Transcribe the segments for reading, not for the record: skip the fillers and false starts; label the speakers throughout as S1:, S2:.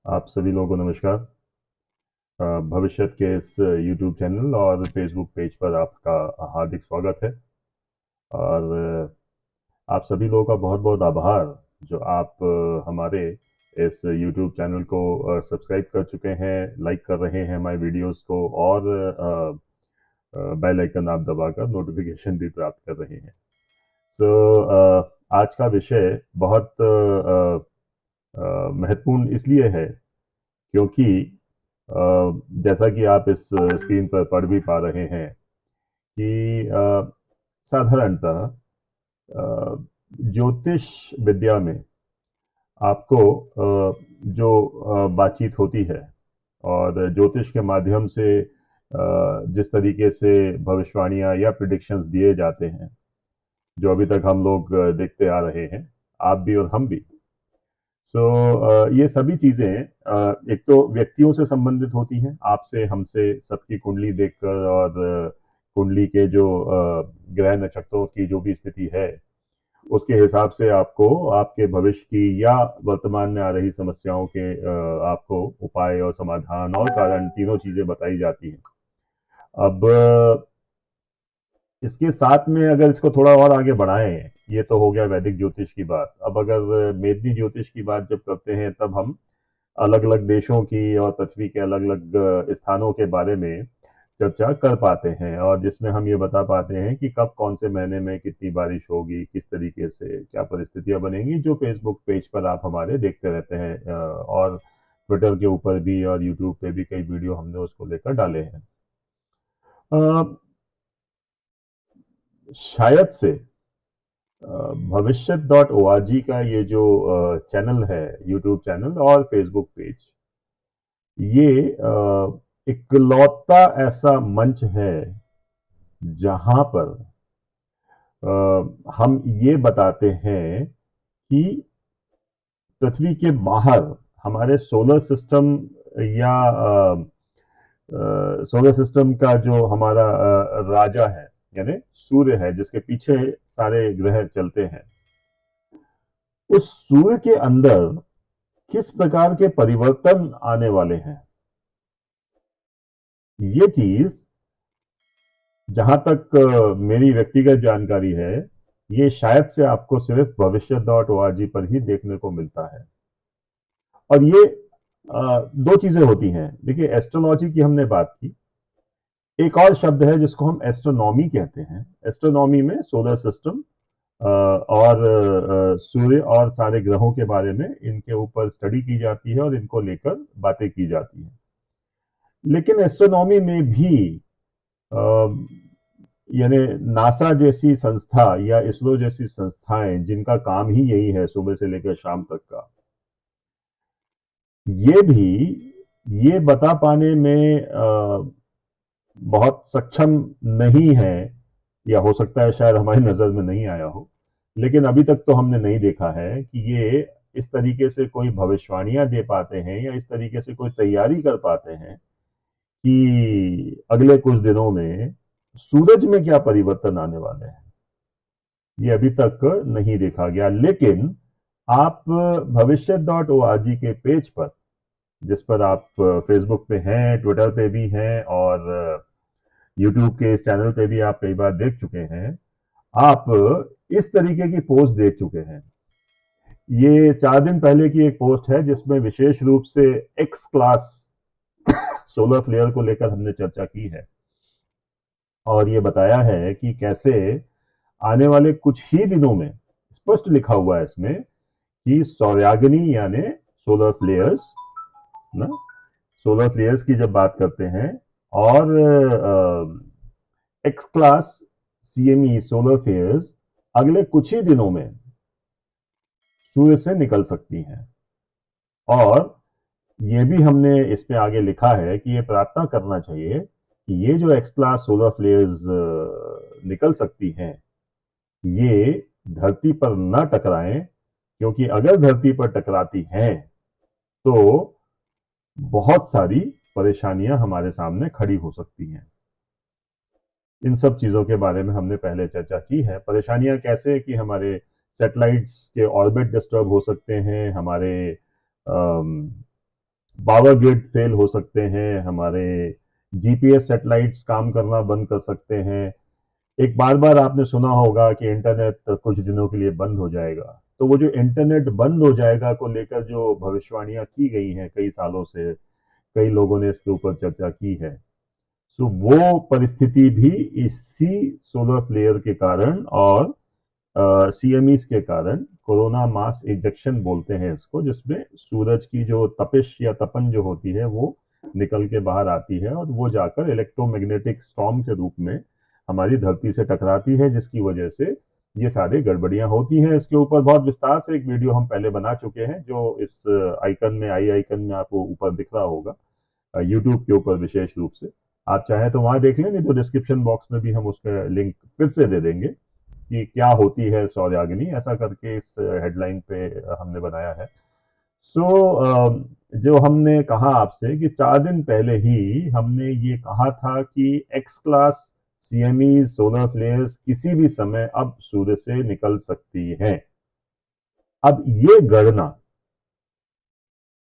S1: आप सभी लोगों को नमस्कार। भविष्य के इस YouTube चैनल और Facebook पेज पर आपका हार्दिक स्वागत है। और आप सभी लोगों का बहुत बहुत आभार जो आप हमारे इस YouTube चैनल को सब्सक्राइब कर चुके हैं, लाइक कर रहे हैं हमारे वीडियोस को, और बेल आइकन आप दबाकर नोटिफिकेशन भी प्राप्त कर रहे हैं। आज का विषय बहुत महत्वपूर्ण इसलिए है क्योंकि जैसा कि आप इस स्क्रीन पर पढ़ भी पा रहे हैं कि साधारणतः ज्योतिष विद्या में आपको जो बातचीत होती है और ज्योतिष के माध्यम से जिस तरीके से भविष्यवाणियां या प्रिडिक्शंस दिए जाते हैं, जो अभी तक हम लोग देखते आ रहे हैं, आप भी और हम भी। ये सभी चीजें एक तो व्यक्तियों से संबंधित होती हैं, आपसे हमसे, सबकी कुंडली देखकर, और कुंडली के जो ग्रह नक्षत्रों की जो भी स्थिति है उसके हिसाब से आपको आपके भविष्य की या वर्तमान में आ रही समस्याओं के आपको उपाय और समाधान और कारण, तीनों चीजें बताई जाती हैं। अब इसके साथ में अगर इसको थोड़ा और आगे बढ़ाएं, ये तो हो गया वैदिक ज्योतिष की बात। अब अगर मेदनी ज्योतिष की बात जब करते हैं तब हम अलग अलग देशों की और पृथ्वी के अलग अलग स्थानों के बारे में चर्चा कर पाते हैं, और जिसमें हम ये बता पाते हैं कि कब कौन से महीने में कितनी बारिश होगी, किस तरीके से क्या परिस्थितियां बनेंगी, जो फेसबुक पेज पर आप हमारे देखते रहते हैं। और ट्विटर के ऊपर भी और यूट्यूब पे भी कई वीडियो हमने उसको लेकर डाले हैं। शायद से भविष्य डॉट ओ आर जी का ये जो चैनल है, यूट्यूब चैनल और फेसबुक पेज, ये इकलौता ऐसा मंच है जहां पर हम ये बताते हैं कि पृथ्वी के बाहर हमारे सोलर सिस्टम या सोलर सिस्टम का जो हमारा राजा है, यानी सूर्य है, जिसके पीछे सारे ग्रह चलते हैं, उस सूर्य के अंदर किस प्रकार के परिवर्तन आने वाले हैं, ये चीज जहां तक मेरी व्यक्तिगत जानकारी है, ये शायद से आपको सिर्फ भविष्य डॉट ओ आर जी पर ही देखने को मिलता है। और ये दो चीजें होती हैं। देखिए, एस्ट्रोलॉजी की हमने बात की, एक और शब्द है जिसको हम एस्ट्रोनॉमी कहते हैं। एस्ट्रोनॉमी में सोलर सिस्टम और सूर्य और सारे ग्रहों के बारे में, इनके ऊपर स्टडी की जाती है और इनको लेकर बातें की जाती हैं। लेकिन एस्ट्रोनॉमी में भी यानी नासा जैसी संस्था या इसरो जैसी संस्थाएं, जिनका काम ही यही है सुबह से लेकर शाम तक का, ये भी ये बता पाने में बहुत सक्षम नहीं है, या हो सकता है शायद हमारी नजर में नहीं आया हो। लेकिन अभी तक तो हमने नहीं देखा है कि ये इस तरीके से कोई भविष्यवाणियां दे पाते हैं या इस तरीके से कोई तैयारी कर पाते हैं कि अगले कुछ दिनों में सूरज में क्या परिवर्तन आने वाले हैं। ये अभी तक नहीं देखा गया। लेकिन आप भविष्य डॉट ओ आर जी के पेज पर, जिस पर आप फेसबुक पे हैं, ट्विटर पे भी हैं, और यूट्यूब के इस चैनल पे भी आप कई बार देख चुके हैं, आप इस तरीके की पोस्ट देख चुके हैं। ये 4 दिन पहले की एक पोस्ट है जिसमें विशेष रूप से एक्स क्लास सोलर फ्लेयर को लेकर हमने चर्चा की है, और ये बताया है कि कैसे आने वाले कुछ ही दिनों में, स्पष्ट लिखा हुआ है इसमें, कि सौर्याग्नि यानी सोलर फ्लेयर्स ना, सोलर फ्लेयर्स की जब बात करते हैं, और x class CME solar flares अगले कुछ ही दिनों में सूर्य से निकल सकती हैं। और ये भी हमने इसमें आगे लिखा है कि ये प्रार्थना करना चाहिए कि ये जो एक्स क्लास सोलर फ्लेयर्स निकल सकती हैं, ये धरती पर न टकराएं, क्योंकि अगर धरती पर टकराती हैं तो बहुत सारी परेशानियां हमारे सामने खड़ी हो सकती हैं। इन सब चीजों के बारे में हमने पहले चर्चा की है। परेशानियां कैसे, कि हमारे सैटेलाइट्स के ऑर्बिट डिस्टर्ब हो सकते हैं, हमारे पावर ग्रिड फेल हो सकते हैं, हमारे जीपीएस सैटेलाइट्स काम करना बंद कर सकते हैं। एक बार बार आपने सुना होगा कि इंटरनेट कुछ दिनों के लिए बंद हो जाएगा। तो वो जो इंटरनेट बंद हो जाएगा को लेकर जो भविष्यवाणियां की गई हैं कई सालों से, कई लोगों ने इसके ऊपर चर्चा की है। तो वो परिस्थिति भी इसी सोलर फ्लेयर के कारण और सीएमईस के कारण, कोरोना मास इजेक्शन बोलते हैं इसको, जिसमें सूरज की जो तपिश या तपन जो होती है वो निकल के बाहर आती है और वो जाकर इलेक्ट्रोमैग्नेटिक स्टॉर्म के रूप में हमारी धरती से टकराती है, जिसकी वजह से ये सारी गड़बड़ियां होती हैं। इसके ऊपर बहुत विस्तार से एक वीडियो हम पहले बना चुके हैं, जो इस आइकन में, आई आइकन में आपको ऊपर दिख रहा होगा, यूट्यूब के ऊपर विशेष रूप से। आप चाहें तो वहां देख लें, नहीं तो डिस्क्रिप्शन बॉक्स में भी हम उसका लिंक फिर से दे देंगे कि क्या होती है सौर्याग्नि, ऐसा करके इस हेडलाइन पे हमने बनाया है। जो हमने कहा आपसे कि 4 दिन पहले ही हमने ये कहा था कि x class CME solar flares किसी भी समय अब सूर्य से निकल सकती हैं। अब ये गणना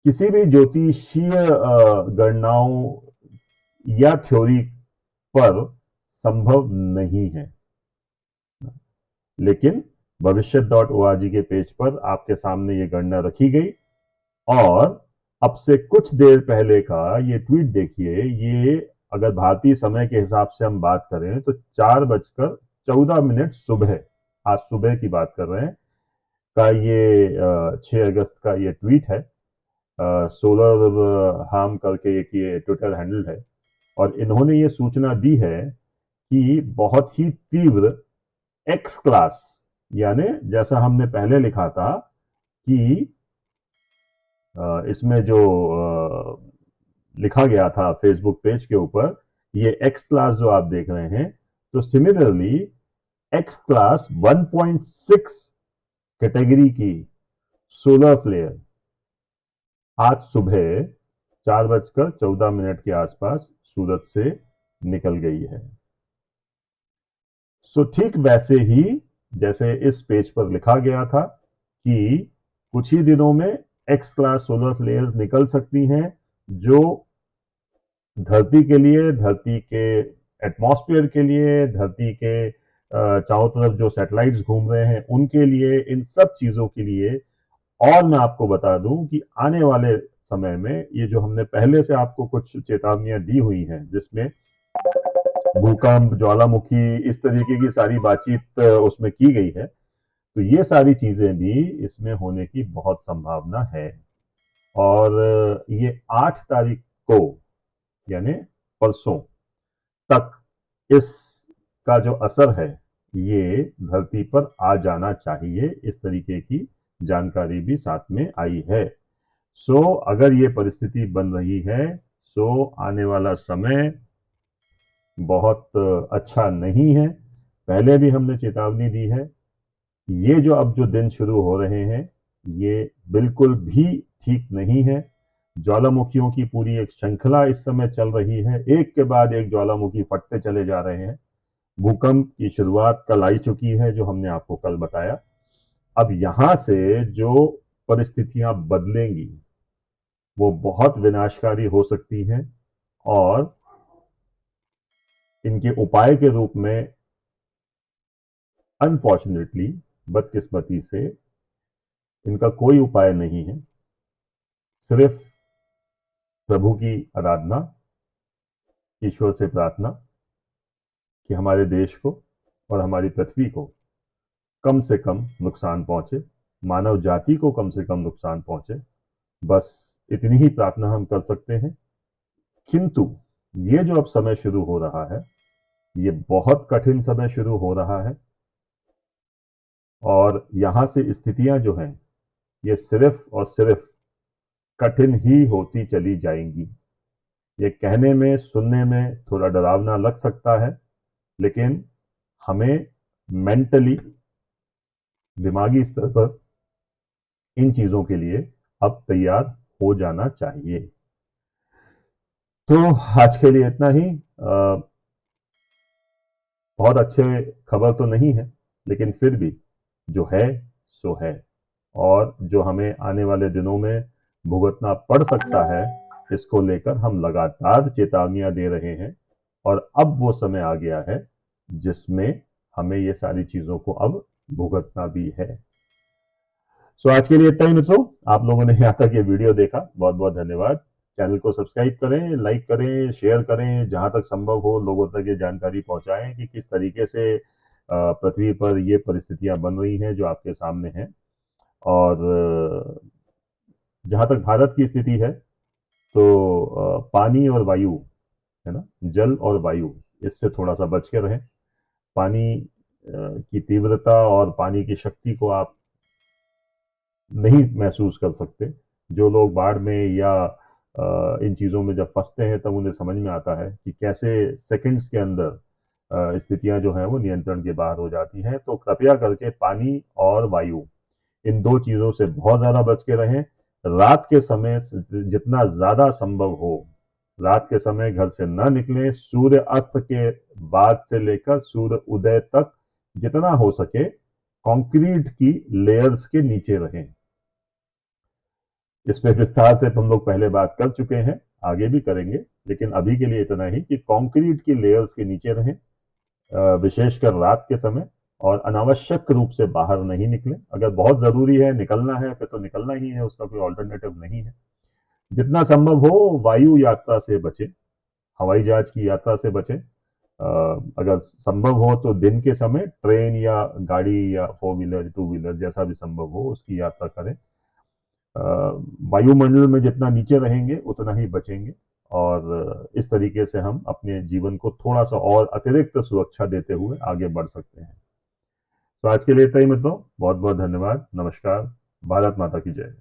S1: किसी भी ज्योतिषीय गणनाओं या थ्योरी पर संभव नहीं है, लेकिन भविष्य.org के पेज पर आपके सामने ये गणना रखी गई। और अब से कुछ देर पहले का ये ट्वीट देखिए, ये अगर भारतीय समय के हिसाब से हम बात करें तो 4:14 सुबह, आज सुबह की बात कर रहे हैं, का ये 6 अगस्त का ये ट्वीट है। सोलर हार्म करके एक ये ट्विटर हैंडल है, और इन्होंने ये सूचना दी है कि बहुत ही तीव्र एक्स क्लास, यानी जैसा हमने पहले लिखा था कि इसमें जो लिखा गया था फेसबुक पेज के ऊपर, ये एक्स क्लास जो आप देख रहे हैं, तो सिमिलरली एक्स क्लास 1.6 कैटेगरी की सोलर फ्लेयर आज सुबह 4:14 के आसपास सूरत से निकल गई है। ठीक वैसे ही जैसे इस पेज पर लिखा गया था कि कुछ ही दिनों में एक्स क्लास सोलर फ्लेयर्स निकल सकती हैं, जो धरती के लिए, धरती के एटमॉस्फेयर के लिए, धरती के चारों तरफ जो सैटेलाइट्स घूम रहे हैं उनके लिए, इन सब चीजों के लिए। और मैं आपको बता दूं कि आने वाले समय में ये जो हमने पहले से आपको कुछ चेतावनियां दी हुई हैं, जिसमें भूकंप, ज्वालामुखी, इस तरीके की सारी बातचीत उसमें की गई है, तो ये सारी चीजें भी इसमें होने की बहुत संभावना है। और ये 8 तारीख को, यानी परसों तक, इसका जो असर है ये धरती पर आ जाना चाहिए, इस तरीके की जानकारी भी साथ में आई है। अगर ये परिस्थिति बन रही है, आने वाला समय बहुत अच्छा नहीं है। पहले भी हमने चेतावनी दी है, ये जो अब जो दिन शुरू हो रहे हैं ये बिल्कुल भी ठीक नहीं है। ज्वालामुखियों की पूरी एक श्रृंखला इस समय चल रही है, एक के बाद एक ज्वालामुखी फटते चले जा रहे हैं। भूकंप की शुरुआत कल आई चुकी है, जो हमने आपको कल बताया। अब यहां से जो परिस्थितियां बदलेंगी वो बहुत विनाशकारी हो सकती हैं, और इनके उपाय के रूप में अनफॉर्चुनेटली, बदकिस्मती से, इनका कोई उपाय नहीं है। सिर्फ प्रभु की आराधना, ईश्वर से प्रार्थना कि हमारे देश को और हमारी पृथ्वी को कम से कम नुकसान पहुंचे, मानव जाति को कम से कम नुकसान पहुंचे, बस इतनी ही प्रार्थना हम कर सकते हैं। किंतु ये जो अब समय शुरू हो रहा है, ये बहुत कठिन समय शुरू हो रहा है, और यहां से स्थितियां जो हैं ये सिर्फ और सिर्फ कठिन ही होती चली जाएंगी। ये कहने में, सुनने में थोड़ा डरावना लग सकता है, लेकिन हमें मेंटली, दिमागी स्तर पर इन चीजों के लिए अब तैयार हो जाना चाहिए। तो आज के लिए इतना ही। बहुत अच्छे खबर तो नहीं है, लेकिन फिर भी जो है सो है, और जो हमें आने वाले दिनों में भुगतना पड़ सकता है, इसको लेकर हम लगातार चेतावनियां दे रहे हैं। और अब वो समय आ गया है जिसमें हमें ये सारी चीजों को अब भुगतना भी है। सो आज के लिए इतना ही मित्रों। आप लोगों ने यहाँ तक ये वीडियो देखा, बहुत बहुत धन्यवाद। चैनल को सब्सक्राइब करें, लाइक करें, शेयर करें, जहां तक संभव हो लोगों तक ये जानकारी पहुंचाएं कि किस तरीके से पृथ्वी पर ये परिस्थितियां बन रही हैं जो आपके सामने हैं। और जहां तक भारत की स्थिति है तो पानी और वायु, है ना, जल और वायु, इससे थोड़ा सा बच के रहें। पानी की तीव्रता और पानी की शक्ति को आप नहीं महसूस कर सकते। जो लोग बाढ़ में या इन चीज़ों में जब फंसते हैं तब उन्हें समझ में आता है कि कैसे सेकंड्स के अंदर स्थितियां जो हैं वो नियंत्रण के बाहर हो जाती हैं। तो कृपया करके पानी और वायु, इन दो चीज़ों से बहुत ज़्यादा बच के रहें। रात के समय जितना ज़्यादा संभव हो रात के समय घर से न निकलें। सूर्य अस्त के बाद से लेकर सूर्य उदय तक जितना हो सके कंक्रीट की लेयर्स के नीचे रहें। इस पे विस्तार से हम लोग पहले बात कर चुके हैं, आगे भी करेंगे, लेकिन अभी के लिए इतना ही कि कंक्रीट की लेयर्स के नीचे रहें, विशेषकर रात के समय। और अनावश्यक रूप से बाहर नहीं निकलें। अगर बहुत जरूरी है, निकलना है, फिर तो निकलना ही है, उसका कोई ऑल्टरनेटिव नहीं है। जितना संभव हो वायु यात्रा से बचें, हवाई जहाज की यात्रा से बचें। अगर संभव हो तो दिन के समय ट्रेन या गाड़ी या 4 व्हीलर 2 व्हीलर जैसा भी संभव हो उसकी यात्रा करें। वायुमंडल में जितना नीचे रहेंगे उतना ही बचेंगे। और इस तरीके से हम अपने जीवन को थोड़ा सा और अतिरिक्त सुरक्षा देते हुए आगे बढ़ सकते हैं। तो आज के लिए इतना ही मित्रों, बहुत बहुत धन्यवाद। नमस्कार। भारत माता की जय।